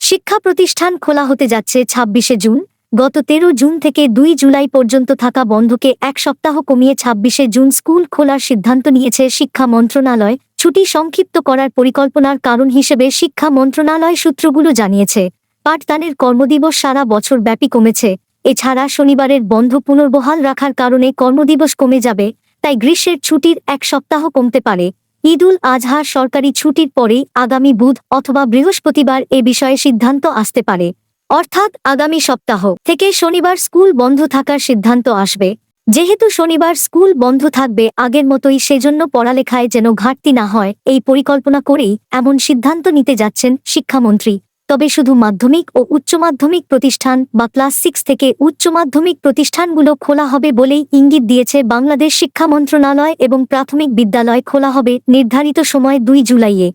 শিক্ষা প্রতিষ্ঠান খোলা হতে যাচ্ছে ২৬শে জুন। গত ১৩ জুন থেকে ২ জুলাই পর্যন্ত থাকা বন্ধকে এক সপ্তাহ কমিয়ে ২৬শে জুন স্কুল খোলার সিদ্ধান্ত নিয়েছে শিক্ষা মন্ত্রণালয়। ছুটি সংক্ষিপ্ত করার পরিকল্পনার কারণ হিসেবে শিক্ষা মন্ত্রণালয় সূত্রগুলো জানিয়েছে, পাঠদানের কর্মদিবস সারা বছর ব্যাপী কমেছে। এছাড়া শনিবারের বন্ধ পুনর্বহাল রাখার কারণে কর্মদিবস কমে যাবে, তাই গ্রীষ্মের ছুটির এক সপ্তাহ কমতে পারে। ঈদুল আজহার সরকারি ছুটির পরেই আগামী বুধ অথবা বৃহস্পতিবার এ বিষয়ে সিদ্ধান্ত আসতে পারে। অর্থাৎ আগামী সপ্তাহ থেকে শনিবার স্কুল বন্ধ থাকার সিদ্ধান্ত আসবে। যেহেতু শনিবার স্কুল বন্ধ থাকবে আগের মতোই, সেজন্য পড়ালেখায় যেন ঘাটতি না হয় এই পরিকল্পনা করেই এমন সিদ্ধান্ত নিতে যাচ্ছেন শিক্ষামন্ত্রী। তবে শুধু মাধ্যমিক ও উচ্চ মাধ্যমিক প্রতিষ্ঠান বা ক্লাস 6 থেকে উচ্চ মাধ্যমিক প্রতিষ্ঠানগুলো খোলা হবে বলেই ইঙ্গিত দিয়েছে বাংলাদেশ শিক্ষা মন্ত্রণালয়, এবং প্রাথমিক বিদ্যালয় খোলা হবে নির্ধারিত সময় 2 জুলাইয়ে।